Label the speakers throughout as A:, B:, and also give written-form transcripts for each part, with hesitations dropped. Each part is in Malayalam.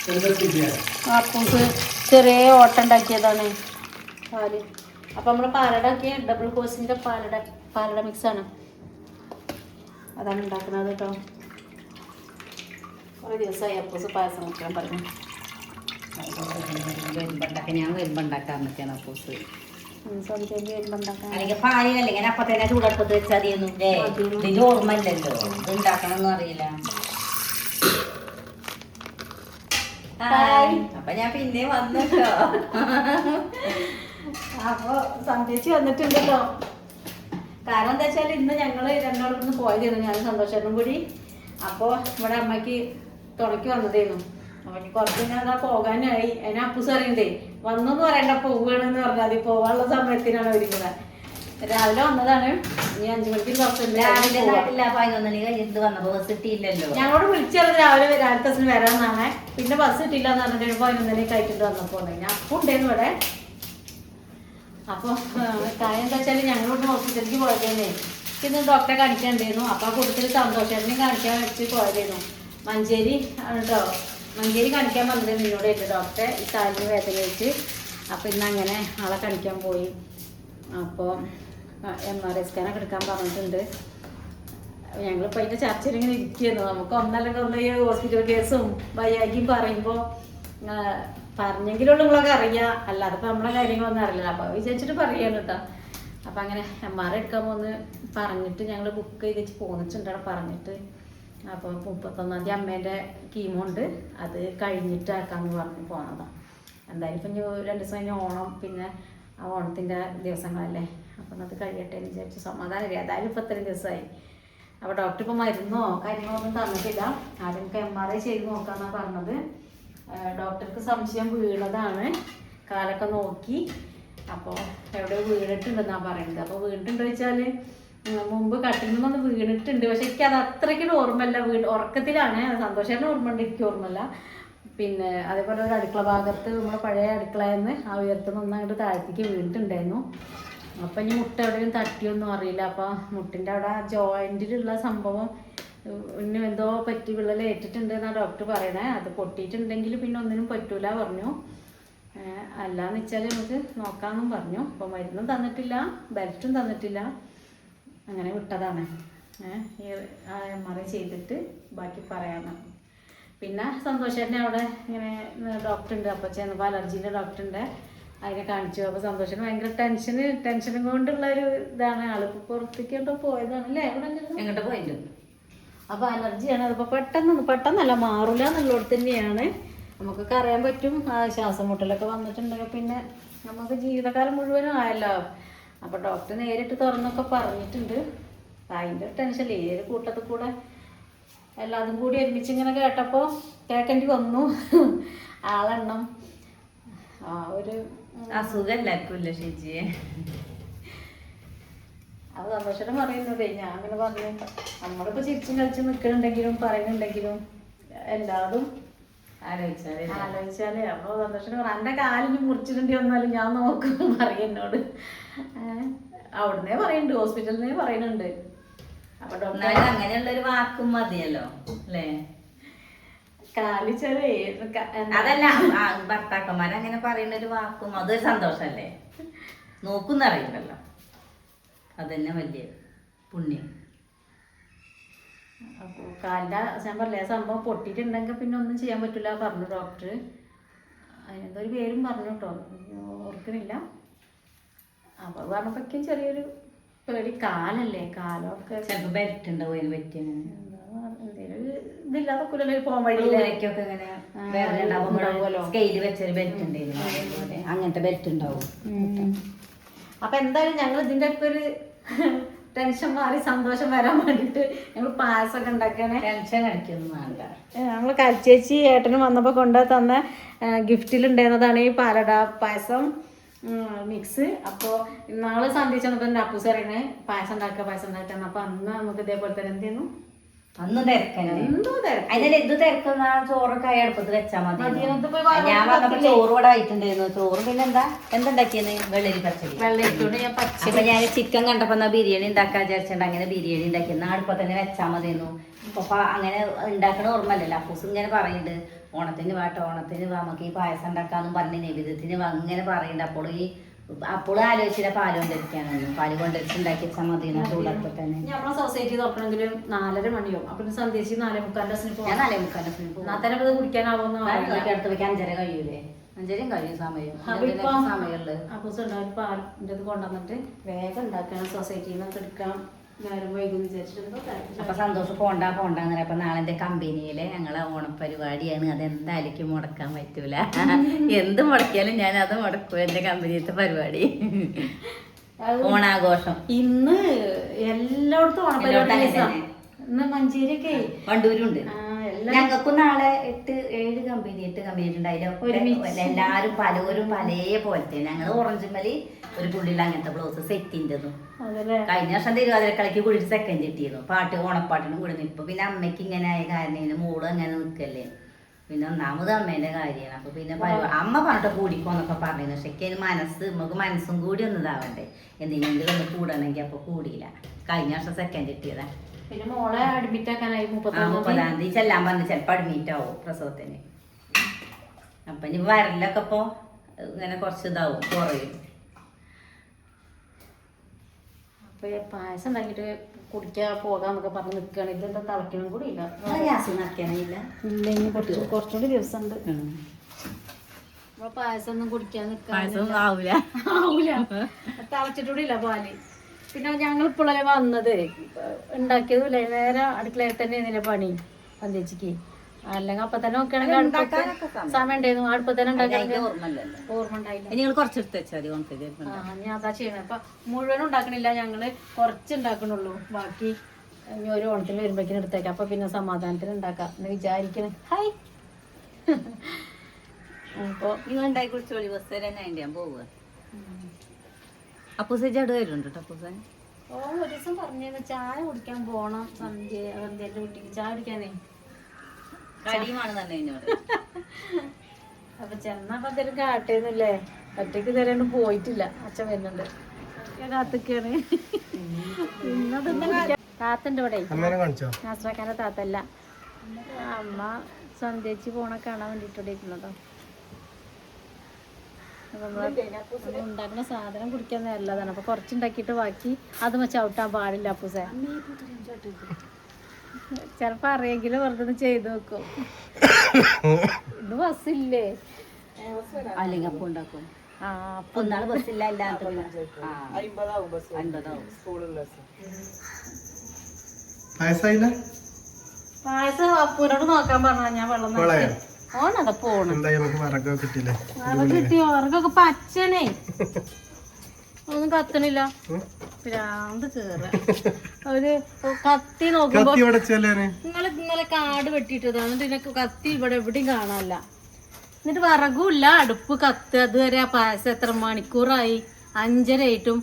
A: അപ്പൂസ് ചെറിയ ഓട്ടം ഉണ്ടാക്കിയതാണ് പാല്. അപ്പം നമ്മൾ പാലടാക്കിയ ഡബിൾ കോഴ്സിൻ്റെ പാലട മിക്സാണ് അതാണ് ഉണ്ടാക്കുന്നത് കേട്ടോ. കുറേ ദിവസമായി അപ്പൂസ് പായസം വെക്കാൻ പറഞ്ഞു.
B: ഞാൻ വരുമ്പോ ഉണ്ടാക്കാന്നൊക്കെയാണ് അപ്പൂസ്.
A: അല്ലെങ്കിൽ
B: പാല് അല്ലെങ്കിൽ അപ്പൊ തന്നെ ചൂടടുപ്പത്ത് വെച്ചാൽ മതിയൊന്നും ഇതിന്റെ ഓർമ്മ ഇല്ലല്ലോ, ഇത് ഉണ്ടാക്കണമെന്നും അറിയില്ല. അപ്പൊ ഞാൻ പിന്നെ വന്നല്ലോ.
A: അപ്പൊ സന്ധ്യച്ച് വന്നിട്ടുണ്ടല്ലോ. കാരണം എന്താ വെച്ചാൽ ഇന്ന് ഞങ്ങള് രണ്ടാളും ഇന്ന് പോയതായിരുന്നു, ഞാൻ സന്തോഷനും കൂടി. അപ്പോൾ ഇവിടെ അമ്മയ്ക്ക് തുണയ്ക്ക് വന്നതായിരുന്നു. അപ്പൊ കുറച്ച് ഞാൻ അതാ പോകാനായി. അതിനെ അപ്പൂസ് അറിയണ്ടേ വന്നെന്ന് പറയണ്ട പോവുകയാണെന്ന് പറഞ്ഞാൽ മതി. പോകാനുള്ള സമയത്തിനാണ് ഒരുങ്ങുന്നത്. രാവിലെ വന്നതാണ്. ഇനി 5 മണിക്ക്
B: ബസ് കിട്ടിയില്ലല്ലോ.
A: ഞങ്ങളോട് വിളിച്ചത് രാവിലെ രാവിലത്തെ വരാമെന്നാണ്. പിന്നെ ബസ് കിട്ടിയില്ല എന്ന് പറഞ്ഞിട്ട് 11 കഴിച്ചിട്ട് വന്നപ്പോൾ ഞാൻ അപ്പം ഉണ്ടായിരുന്നു ഇവിടെ. അപ്പോൾ കാര്യം എന്താ വെച്ചാൽ ഞങ്ങളോട് ഹോസ്പിറ്റലിലേക്ക് പോയതേനെ. ഇന്ന് ഡോക്ടറെ കാണിക്കാണ്ടായിരുന്നു. അപ്പോൾ ആ കൂട്ടത്തിൽ സന്തോഷത്തിനെ കാണിക്കാൻ വെച്ച് പോയതായിരുന്നു. മഞ്ചേരി ആണ് കേട്ടോ. മഞ്ചേരി കാണിക്കാൻ വന്നത് നിന്നോടായിട്ട് ഡോക്ടറെ ഈ കാലിന് വേദന വെച്ച്. അപ്പോൾ ഇന്ന് അങ്ങനെ ആളെ കാണിക്കാൻ പോയി. അപ്പോൾ MRI സ്കാനൊക്കെ എടുക്കാൻ പറഞ്ഞിട്ടുണ്ട്. ഞങ്ങളിപ്പോൾ അതിൻ്റെ ചർച്ചയിൽ ഇങ്ങനെ ഇരിക്കുന്നു. നമുക്ക് ഒന്നല്ലെങ്കിൽ ഒന്ന് ഈ ഹോസ്പിറ്റൽ കേസും വയ്യാക്കിയും പറയുമ്പോൾ പറഞ്ഞെങ്കിലുള്ള നിങ്ങളൊക്കെ അറിയാം, അല്ലാതെ ഇപ്പോൾ നമ്മളെ കാര്യങ്ങളൊന്നും അറിയില്ല. അപ്പോൾ വിചാരിച്ചിട്ട് പറയുകയാണ് കേട്ടോ. അപ്പം അങ്ങനെ MRI എടുക്കാൻ പോകുന്ന പറഞ്ഞിട്ട് ഞങ്ങൾ ബുക്ക് ചെയ്ത് വെച്ച് പോന്നിട്ടുണ്ട് അവിടെ പറഞ്ഞിട്ട്. അപ്പോൾ 31-ാം തീയതി അമ്മേൻ്റെ കീമോ ഉണ്ട്, അത് കഴിഞ്ഞിട്ട് ആക്കാമെന്ന് പറഞ്ഞ് പോണതാണ്. എന്തായാലും ഇപ്പം 2 ദിവസം കഴിഞ്ഞ് ഓണം, പിന്നെ ആ ഓണത്തിൻ്റെ ദിവസങ്ങളല്ലേ. അപ്പം അത് കഴിയട്ടെ എന്ന് വിചാരിച്ചു സമാധാനമില്ല. ഏതായാലും ഇപ്പോൾ ഇത്രയും ദിവസമായി. അപ്പോൾ ഡോക്ടർ ഇപ്പോൾ മരുന്നോ കാര്യങ്ങളോ ഒന്നും തന്നിട്ടില്ല. ആദ്യം നമുക്ക് MRI ചെയ്ത് നോക്കാമെന്നാണ് പറഞ്ഞത്. ഡോക്ടർക്ക് സംശയം വീണതാണ്, കാലൊക്കെ നോക്കി. അപ്പോൾ എവിടെ വീണിട്ടുണ്ടെന്നാണ് പറയുന്നത്. അപ്പോൾ വീണിട്ടുണ്ടോ വെച്ചാൽ മുമ്പ് കട്ടിൽ നിന്നൊന്ന് വീണിട്ടുണ്ട്. പക്ഷെ എനിക്ക് അത് അത്രയ്ക്കും ഓർമ്മയില്ല. ഉറക്കത്തിലാണ്. സന്തോഷേൻ്റെ ഓർമ്മ ഉണ്ട്, എനിക്ക് ഓർമ്മയില്ല. പിന്നെ അതേപോലെ ഒരു അടുക്കള ഭാഗത്ത് നമ്മുടെ പഴയ അടുക്കളയിൽ നിന്ന് ആ ഉയരത്തുനിന്ന് അങ്ങോട്ട് താഴത്തേക്ക് വീണിട്ടുണ്ടായിരുന്നു. അപ്പം ഇനി മുട്ട എവിടെയും തട്ടിയൊന്നും അറിയില്ല. അപ്പോൾ മുട്ടിൻ്റെ അവിടെ ജോയിൻറ്റിലുള്ള സംഭവം ഇനി എന്തോ പറ്റി വിള്ളലേറ്റിട്ടുണ്ട് എന്നാണ് ഡോക്ടർ പറയണേ. അത് പൊട്ടിയിട്ടുണ്ടെങ്കിൽ പിന്നെ ഒന്നിനും പറ്റൂല പറഞ്ഞു. അല്ലാന്ന് വെച്ചാൽ നമുക്ക് നോക്കാമെന്നും പറഞ്ഞു. അപ്പോൾ മരുന്നും തന്നിട്ടില്ല, ബെൽറ്റും തന്നിട്ടില്ല. അങ്ങനെ വിട്ടതാണ്. ഈ MRI ചെയ്തിട്ട് ബാക്കി പറയാമെന്ന്. പിന്നെ സന്തോഷേട്ടനെ അവിടെ ഇങ്ങനെ ഡോക്ടറുണ്ട്. അപ്പോൾ ചെന്നപ്പോൾ അലർജീൻ്റെ ഡോക്ടറുണ്ട്, അതിനെ കാണിച്ചു. അപ്പോൾ സന്തോഷം ഭയങ്കര ടെൻഷനും കൊണ്ടുള്ള ഒരു ഇതാണ്. ആളിപ്പോൾ പുറത്തേക്കോട്ടോ പോയതാണ് അല്ലേ,
B: എങ്ങോട്ട് പോയിട്ടുണ്ട്.
A: അപ്പോൾ അലർജിയാണ്. അതിപ്പോൾ പെട്ടെന്നല്ല മാറില്ല എന്നുള്ളടത്ത് തന്നെയാണ്. നമുക്കൊക്കെ അറിയാൻ പറ്റും. ശ്വാസം മുട്ടലൊക്കെ വന്നിട്ടുണ്ടെങ്കിൽ പിന്നെ നമുക്ക് ജീവിതകാലം മുഴുവനും ആയല്ലോ. അപ്പോൾ ഡോക്ടർ നേരിട്ട് തുറന്നൊക്കെ പറഞ്ഞിട്ടുണ്ട്. അതിൻ്റെ ടെൻഷൻ ഏത് കൂട്ടത്തിൽ കൂടെ എല്ലാതും കൂടി ഒരുമിച്ച് ഇങ്ങനെ കേട്ടപ്പോൾ കേൾക്കേണ്ടി വന്നു. ആളെണ്ണം ആ ഒരു
B: അസുഖം എല്ലാവർക്കും ചേച്ചിയെ.
A: അത് സന്തോഷം പറയുന്നതേ. ഞാൻ അങ്ങനെ പറഞ്ഞു, നമ്മളിപ്പോൾ ചിരിച്ചും കളിച്ചും നിൽക്കുന്നുണ്ടെങ്കിലും പറയുന്നുണ്ടെങ്കിലും എല്ലാതും ആലോചിച്ചാലേ. അപ്പോൾ സന്തോഷം പറഞ്ഞു, എൻ്റെ കാലിന് മുറിച്ചിടേണ്ടി വന്നാലും ഞാൻ നോക്കും പറയും എന്നോട്. അവിടുന്നേ പറയുന്നുണ്ട്, ഹോസ്പിറ്റലിൽ പറയുന്നുണ്ട്. അപ്പൊ ഡോക്ടർ
B: അങ്ങനെയുള്ളൊരു വാക്കും മതിയല്ലോ അല്ലേ.
A: കാലിച്ചാലേ
B: അതല്ല ഭർത്താക്കന്മാരങ്ങനെ പറയുന്ന ഒരു വാക്കും അതൊരു സന്തോഷല്ലേ. നോക്കുന്നറിയില്ലല്ലോ, അതന്നെ വലിയ പുണ്യം.
A: അപ്പോൾ കാലിൻ്റെ ഞാൻ പറഞ്ഞില്ലേ സംഭവം പൊട്ടിയിട്ടുണ്ടെങ്കിൽ പിന്നെ ഒന്നും ചെയ്യാൻ പറ്റില്ല പറഞ്ഞു ഡോക്ടർ. അതിനെന്തോ ഒരു പേരും പറഞ്ഞു കേട്ടോ, ഓർക്കണില്ല. അപ്പോൾ പറഞ്ഞപ്പോഴേക്കും ചെറിയൊരു പേടി. കാലല്ലേ, കാലമൊക്കെ
B: ചിലപ്പോൾ ബെൽറ്റ് ഉണ്ടാവും അതിന് പറ്റിയ
A: എന്തെങ്കിലും ഇതില്ലാതെ കുലല്ലേ പോകാൻ വഴിയിലേക്കൊക്കെ
B: ഇങ്ങനെ സ്കെയില് വെച്ചൊരു ബെൽറ്റ് ഉണ്ടായിരുന്നു, അങ്ങനത്തെ ബെൽറ്റ് ഉണ്ടാവും.
A: അപ്പം എന്തായാലും ഞങ്ങൾ ഇതിൻ്റെ ഒക്കെ ഒരു ടെൻഷൻ മാറി സന്തോഷം വരാൻ വേണ്ടിയിട്ട് ഞങ്ങൾ പായസമൊക്കെ ഉണ്ടാക്കുകയാണ്.
B: ടെൻഷൻ അടിക്കൊന്നും വേണ്ട.
A: ഞങ്ങൾ കൽച്ചേച്ചി ഏട്ടനും വന്നപ്പോൾ കൊണ്ടു തന്ന ഗിഫ്റ്റിലുണ്ടായിരുന്നതാണ് ഈ പാലട പായസം മിക്സ്. അപ്പോൾ നാളെ സന്ധ്യ എൻ്റെ അപ്പൂസ് അറിയണേ പായസം ഉണ്ടാക്കാൻ. അപ്പോൾ അന്ന് നമുക്ക് ഇതേപോലെ തന്നെ എന്തെയ്യുന്നു,
B: അന്ന് തിരക്കന്നെ ഇത് തിരക്കുന്ന ചോറൊക്കെ ആയി അടുപ്പത്ത് വെച്ചാൽ മതി. ഞാൻ വന്നപ്പോ ചോറ് ഇവിടെ ആയിട്ടുണ്ടായിരുന്നു. ചോറ് പിന്നെ എന്തുണ്ടാക്കിയെന്ന് വെള്ളരി പച്ചടി. ഞാൻ ചിക്കൻ കണ്ടപ്പോ ബിരിയാണി ഉണ്ടാക്കാൻ വിചാരിച്ചിട്ടുണ്ട്. അങ്ങനെ ബിരിയാണി ഉണ്ടാക്കിയെന്ന് അടുപ്പത്ത് തന്നെ വെച്ചാൽ മതിയെന്നു. അപ്പൊ അങ്ങനെ ഉണ്ടാക്കണ ഓർമ്മല്ലല്ലോ. അപ്പൂസ് ഇങ്ങനെ പറയുന്നുണ്ട് ഓണത്തിന് വാട്ടോ ഓണത്തിന് വാ നമുക്ക് ഈ പായസം ഉണ്ടാക്കാന്നും പറഞ്ഞ് നൈവേദ്യത്തിന് വാ ഇങ്ങനെ പറയുന്നുണ്ട്. അപ്പോൾ ആലോചിച്ചില്ല പാല് കൊണ്ടിരിക്കാനൊന്നും. പാല് കൊണ്ടിരിച്ചുണ്ടാക്കി വെച്ചാൽ മതി ചൂടൊക്കെ തന്നെ.
A: നമ്മളെ സൊസൈറ്റി തുറക്കണമെങ്കിലും 4:30 മണിയാവും. അപ്പൊ സന്ദേശിച്ച് 4:45 പോകും.
B: ഞാൻ 4:45 പോകും.
A: നാത്തന്നെ അത് കുടിക്കാനാവുന്ന
B: അടുത്ത് വെക്കാൻ 5:30 കഴിയൂലേ? 5:30 കഴിയും സമയം. സമയമുള്ളത്
A: അപ്പൂസ് ഉണ്ടാവും പാലിൻ്റെ കൊണ്ടുവന്നിട്ട് വേഗം ഉണ്ടാക്കണം. സൊസൈറ്റിയിൽ നിന്നൊക്കെ എടുക്കാം. നേരം വൈകും വിചാരിച്ചിട്ടുണ്ടോ.
B: അപ്പൊ സന്തോഷം പോണ്ടാന്ന്. അപ്പൊ നാളെ കമ്പനിയിലെ ഞങ്ങളെ ഓണപ്പരിപാടിയാണ്. അതെന്തായാലും മുടക്കാൻ പറ്റൂല. എന്ത് മുടക്കിയാലും ഞാൻ അത് മുടക്കും. എന്റെ കമ്പനിയിലത്തെ പരിപാടി ഓണാഘോഷം
A: ഇന്ന് എല്ലായിടത്തും ഓണപ്പരിപാടി. ഇന്ന് മഞ്ചേരിയൊക്കെ
B: വണ്ടൂരുണ്ട്. ഞങ്ങൾക്കും നാളെ 8 കമ്പനി ഉണ്ടായില്ല. എല്ലാരും പലരും പലേ പോലത്തെ. ഞങ്ങള് ഓറഞ്ചുമലി ഒരു പുള്ളിയുള്ള അങ്ങനത്തെ ബ്ലൗസ് സെറ്റിൻ്റെതും. കഴിഞ്ഞ വർഷം തിരുവാതിരക്കളിക്ക് കൂടി സെക്കൻഡ് കിട്ടിയിരുന്നു. പാട്ട് ഓണപ്പാട്ടിനും കൂടി നിൽക്കും. പിന്നെ അമ്മയ്ക്ക് ഇങ്ങനെ ആയ കാരണം മോള് അങ്ങനെ നിൽക്കല്ലേ. പിന്നെ ഒന്നാമത് അമ്മേന്റെ കാര്യമാണ്. അപ്പൊ പിന്നെ അമ്മ പറഞ്ഞിട്ട് കൂടിക്കോന്നൊക്കെ പറഞ്ഞു. പക്ഷെ എനിക്ക് നമുക്ക് മനസ്സും കൂടി ഒന്ന് ഇതാവണ്ടേ. എന്തെങ്കിലും ഒന്ന് കൂടണമെങ്കിൽ അപ്പൊ കൂടിയില്ല. കഴിഞ്ഞ വർഷം സെക്കൻഡ് കിട്ടിയതാ.
A: പിന്നെ മോളെ അഡ്മിറ്റ് ആക്കാനായി 30-ആം
B: തീയതി ചെല്ലാൻ പറഞ്ഞു. ചിലപ്പോ അഡ്മിറ്റ് ആവും പ്രസവത്തിന്. അപ്പൊ ഇനി വരലൊക്കെ ഇപ്പൊ ഇങ്ങനെ കുറച്ച് ഇതാവും, കുറയും.
A: അപ്പൊ പായസം ഉണ്ടാക്കിട്ട് കുടിക്കാൻ പോകാന്നൊക്കെ പറഞ്ഞ് നിൽക്കുകയാണ്. ഇതെന്താ തിളക്കണം കൂടി ഇല്ല.
B: ഗ്യാസ് നിറയ്ക്കാനില്ല.
A: ഇല്ലെങ്കിൽ കുറച്ചുകൂടി ദിവസം ഉണ്ട്. അപ്പൊ പായസം ഒന്നും കുടിക്കാൻ നിൽക്കാൻ
B: ആവൂല.
A: തിളച്ചിട്ടൂടി ഇല്ല പാല്. പിന്നെ ഞങ്ങൾ ഇപ്പോഴല്ലേ വന്നത്. ഉണ്ടാക്കിയതുമില്ലേ, നേരെ അടുക്കളയിൽ തന്നെ ഇതിന്റെ പണി പന്തേച്ചിക്ക്. അല്ലെങ്കിൽ അപ്പൊ തന്നെ നോക്കുകയാണെങ്കിൽ സമയം ഉണ്ടായിരുന്നു. അടുപ്പ് തന്നെ ഉണ്ടാക്കാൻ ഓർമ്മ ഉണ്ടായില്ല.
B: നിങ്ങൾ കുറച്ചെടുത്ത് വെച്ചാൽ
A: ഞാൻ അതാ ചെയ്യണേ. അപ്പൊ മുഴുവൻ ഉണ്ടാക്കണില്ല, ഞങ്ങള് കുറച്ച് ഉണ്ടാക്കണുള്ളൂ. ബാക്കി ഇനി ഒരു ഓണത്തിന് വരുമ്പോഴേക്കും എടുത്തേക്കാം. അപ്പൊ പിന്നെ സമാധാനത്തിന് ഉണ്ടാക്കാം എന്ന് വിചാരിക്കണേ. ഹായ്. അപ്പൊ
B: നിങ്ങൾ ഉണ്ടാക്കി കുടിച്ചോളി. ബസ് തന്നെ ഞാൻ പോവുക. അപ്പൂസ ചട വരുന്നുണ്ട് കേട്ടോ. അപ്പൂസൻ
A: ഒരു ദിവസം പറഞ്ഞത് ചായ കുടിക്കാൻ പോണം. സന്ധ്യന്റെ കുട്ടിക്ക് ചായ കുടിക്കാനേ
B: കടിയുമാണ് തന്നെ എന്നോട്.
A: അപ്പൊ ചെന്നപ്പോ എന്തെങ്കിലും കാട്ടേന്നില്ലേ. ഒറ്റയ്ക്ക് തരാണ്ട് പോയിട്ടില്ല. അച്ഛൻ വരുന്നുണ്ട്. കാത്തിക്കാണ്. താത്തന്റെ ഇവിടെ നാസ്രാക്കാന്റെ താത്തല്ല, അമ്മ സന്ധ്യച്ച് പോണ കാണാൻ വേണ്ടിട്ട് ഇരിക്കുന്നതോ. ഉണ്ടാക്കുന്ന സാധനം കുടിക്കാൻ നല്ലതാണ്. അപ്പൊ കുറച്ചുണ്ടാക്കിയിട്ട് ബാക്കി അത് ചവിട്ടാൻ പാടില്ല. അപ്പൂസേ ചെലപ്പോ അറിയെങ്കിലും വെറുതെ ചെയ്ത് നോക്കും. ഇത് ബസ്സില്ലേ
B: അല്ലെങ്കിൽ അപ്പം ഉണ്ടാക്കും. അപ്പൊ ഒന്നാള് ബസ്സില്ല.
A: പായസം അപ്പൂരോട് നോക്കാൻ പറഞ്ഞ ഞാൻ വെള്ളം ഓണതാ പോണം. കിട്ടി. ഉറക്കൊക്കെ പച്ചണേ. ഒന്നും കത്തണില്ല. ഭ്രാന്ത് കേറ. ഒരു കത്തി നോക്കുമ്പോ നിങ്ങൾ ഇന്നലെ കാട് വെട്ടിയിട്ടത്. എന്നിട്ട് ഇതിനൊക്കെ കത്തി ഇവിടെ എവിടെയും കാണാനില്ല. എന്നിട്ട് വിറകുമില്ല, അടുപ്പ് കത്ത്. അതുവരെ ആ പായസം എത്ര മണിക്കൂറായി? 5:30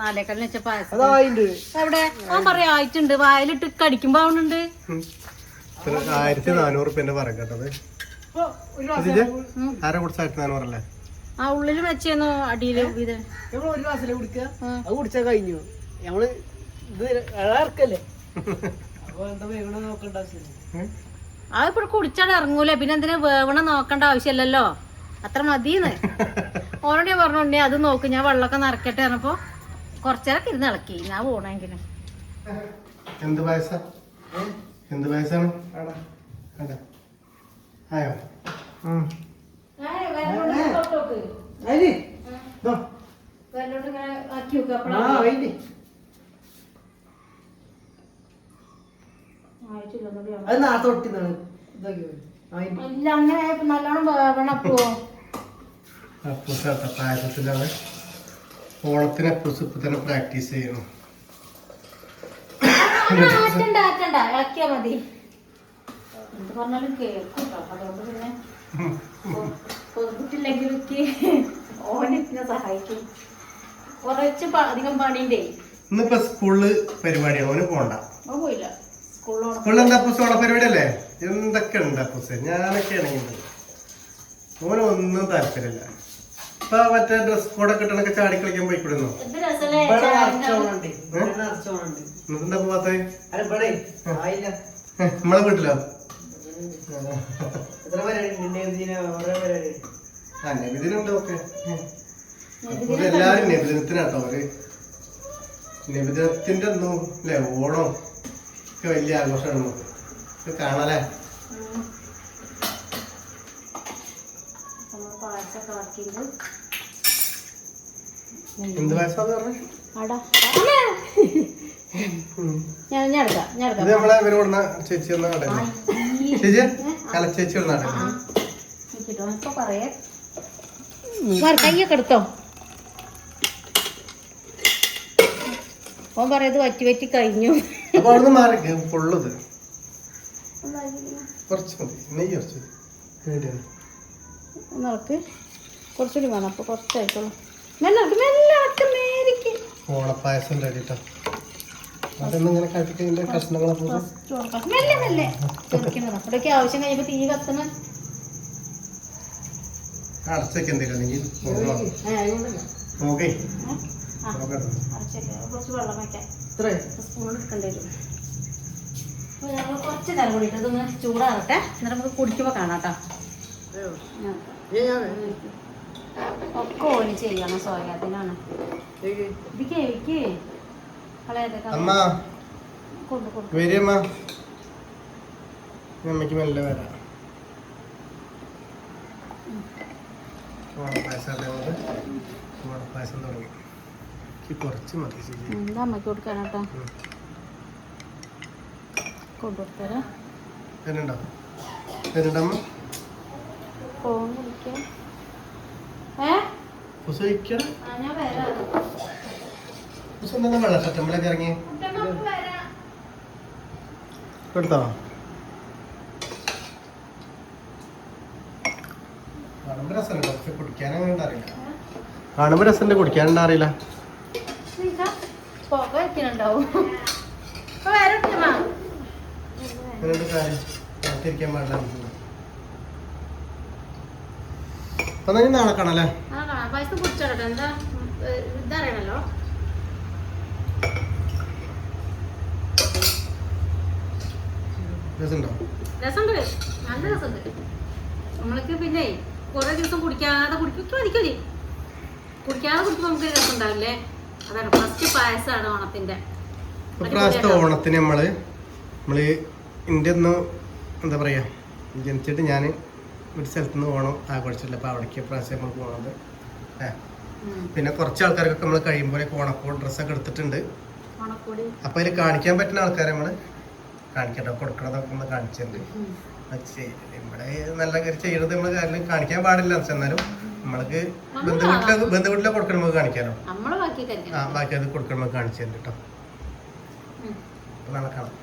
A: 4:15 വെച്ച പായസം എവിടെ? ഞാൻ പറയാ ആയിട്ടുണ്ട്. വായിലിട്ട് കടിക്കുമ്പോ ആവുന്നുണ്ട്.
C: 1400 പറക്കട്ടത്.
A: ആ ഉള്ളില് വെച്ചേന്നു അടിയില്. ഇത്
D: ഒരു ഗ്ലാസ്സിലെ കുടിക്കുക. അത് കുടിച്ചാ കഴിഞ്ഞു. നമ്മള് ഇത് ഇറക്കല്ലേ. അപ്പൊ എന്താ വേഗം നോക്കണ്ട ആവശ്യമില്ല.
A: അതിപ്പോ കുടിച്ചാൽ ഇറങ്ങൂലേ. പിന്നെ എന്തിനാ വേവണം നോക്കേണ്ട ആവശ്യമില്ലല്ലോ. അത്ര മതിന്ന് ഓനോട് ഞാൻ പറഞ്ഞോണ്ടേ അത് നോക്ക്. ഞാൻ വെള്ളമൊക്കെ നിറക്കട്ടെ പറഞ്ഞപ്പോ കുറച്ചേരൊക്കെ ഇരുന്ന് ഇളക്കി. ഞാൻ പോണെങ്കിലും
C: എന്ത് പായസം? എന്ത് പായസാണ്? ആയോ?
A: അങ്ങനെ നല്ലോണം വേവണം. അപ്പോ
C: പായസത്തിലാണ് ഓണത്തിന് അപ്പൂസ് ഇപ്പൊ തന്നെ പ്രാക്ടീസ് ചെയ്യണം.
A: ഇളക്കിയാ മതി. എന്ത് പറഞ്ഞാലും കേൾക്കും. അതുകൊണ്ട് പിന്നെ കൊതിട്ടില്ലെങ്കിലൊക്കെ ഓനെ സഹായിക്കും. കുറച്ച് അധികം പണിണ്ടേ.
C: ഇന്നിപ്പോ സ്കൂളില് പരിപാടിയാണ്. ഓന് പോണ്ട.
A: പോയില്ല.
C: സ്കൂളിൽ എന്താ അപ്പൂസ് ഓണ പരിപാടി അല്ലേ? എന്തൊക്കെ ഉണ്ട് അപ്പൂസ്? ഞാനൊക്കെ ആണെങ്കിൽ ഓനൊന്നും താല്പര്യമില്ല. ഇപ്പൊ മറ്റേ ഡ്രസ് കോഡൊക്കെ ഇട്ടണൊക്കെ ചാടി കളിക്കാൻ പോയിക്കൂടുന്നു. എന്താ പോവാത്ത? നമ്മളെ വീട്ടിലോ
D: എത്ര പരിപാടി നിന്നെ എന്തിനാ ഓരോ പരിപാടി
C: ആ നബിദിനുണ്ട് ഒക്കെ എല്ലാരും നബിദിനത്തിനാട്ടോ അവര് നബിദിനത്തിന്റെ ഒന്നും അല്ലേ ഓണം ഒക്കെ വലിയ ആഘോഷമാണ് നമുക്ക് ഇത് കാണാല്ലേ
A: നമ്മൾ പായസമൊക്കെ ആക്കിയിട്ട്
C: എന്ത് വയസ്സാന്ന് പറഞ്ഞു
A: ഞാൻ എടുക്കാം
C: ഇത് നമ്മളെ ഇവര് കൊടുന്ന ചേച്ചി എന്ന കട ചേച്ചി കല ചേച്ചി കൊടുന്ന കട
A: ഇപ്പൊ പറയേ കയ്യൊക്കെ എടുത്തോ ഓൻ പറയത് വറ്റി കഴിഞ്ഞു
C: അപ്പൊ അവിടുന്ന് മാറി ഫുള്ളത് കുറച്ച് മതി നെയ്യ് കുറച്ച് പേടിയാണ്
A: നമുക്ക് കുറച്ചുകൂടി വേണം അപ്പൊ കുറച്ചായിട്ടുള്ളൂ മെല്ലെ മേരിക്ക്
C: ഓണപ്പായസം റെഡിട്ടോ അതൊന്നും ഇങ്ങനെ കാട്ടിക്കഴിഞ്ഞ കഷ്ണങ്ങളൊക്കെ
A: മെല്ലെ മെല്ലെ ചെറുക്കുന്നത് അപ്പോഴേക്ക് ആവശ്യം കഴിയുമ്പോ തീ കത്തണ
C: അടച്ചൊക്കെ എന്തെങ്കിലും അല്ലെങ്കിൽ നോക്കേ
A: കുറച്ച് വെള്ളം വയ്ക്കാൻ
D: ഇത്രേ
A: സ്പൂൺ എടുക്കേണ്ടി വരും ഞങ്ങൾ കുറച്ച് നേരം കൂടിയിട്ട് ഇതൊന്ന് ചൂടാറട്ടെ എന്നിട്ട് നമുക്ക് കുടിക്കുമ്പോൾ കാണാം ഒക്കെ ഓന് ചെയ്യണം സോയാബീനാണ് ഇത് കേക്ക്
C: അമ്മ വരിയമ്മ അമ്മയ്ക്ക് മെല്ലെ വരാം ഓണപ്പായസം തുടങ്ങി കുറച്ച് മതി
A: എന്താ അമ്മയ്ക്ക് കൊടുക്കാനാട്ടോ കൊണ്ടുകൊടുത്തരാം
C: വരുന്നുണ്ടോ വരുന്നുണ്ടമ്മ
A: ഫോൺ വിളിക്കാം ഞാൻ വരാം
C: വെള്ളത്തെ നമ്മളൊക്കെ ഇറങ്ങി എടുത്തോ കാണുമ്പോ രസമുണ്ട് പക്ഷെ കുടിക്കാനങ്ങനെ അറിയില്ല കാണുമ്പോ രസമുണ്ട് കുടിക്കാനുണ്ട് അറിയില്ല
A: പുക വയ്ക്കുന്നുണ്ടാവും ഇപ്പൊ വേറെ
C: അങ്ങനെയുണ്ട് കാര്യം കാത്തിരിക്കാൻ പാടില്ല അപ്പൊ നീ നാളെ കാണാല്ലേ
A: പൈസ കുടിച്ചോട്ടെ എന്താ ഇതറിയണല്ലോ
C: രസമുണ്ടോ
A: രസമുണ്ട് നല്ല രസമുണ്ട് നമ്മൾക്ക് പിന്നെ കുറെ ദിവസം കുടിക്കാതെ കുടിക്കാതെ കുടിക്കുമ്പോൾ നമുക്ക് രസം ഉണ്ടാവില്ലേ അതാണ് ഫസ്റ്റ് പായസമാണ് ഓണത്തിന്റെ
C: ഇപ്രാവശ്യത്തെ ഓണത്തിന് നമ്മള് ഇന്ത്യ ഒന്ന് എന്താ പറയാ ജനിച്ചിട്ട് ഞാൻ ഒരു സ്ഥലത്തുനിന്ന് ഓണം ആഘോഷിച്ചില്ല അപ്പൊ അവിടേക്ക് ഇപ്രാവശ്യം നമ്മൾ പോണത് പിന്നെ കുറച്ച് ആൾക്കാർക്കൊക്കെ നമ്മൾ കഴിയുമ്പോഴേക്ക് ഓണക്കോട് ഡ്രസ്സൊക്കെ എടുത്തിട്ടുണ്ട് അപ്പൊ അതിൽ കാണിക്കാൻ പറ്റുന്ന ആൾക്കാരെ നമ്മള് കാണിക്കട്ടോ കൊടുക്കണതൊക്കെ നമ്മൾ കാണിച്ചിട്ടുണ്ട് ഇവിടെ നല്ല ചെയ്യണത് നമ്മൾ കാര്യം കാണിക്കാൻ പാടില്ല എന്നാലും നമ്മൾക്ക് ബന്ധുവീട്ടിലൊക്കെ കൊടുക്കണം നമുക്ക് കാണിക്കാലോ ബാക്കി അത് കൊടുക്കണം നമുക്ക് കാണിച്ചു തരും കേട്ടോ അപ്പൊ നാളെ കാണാം.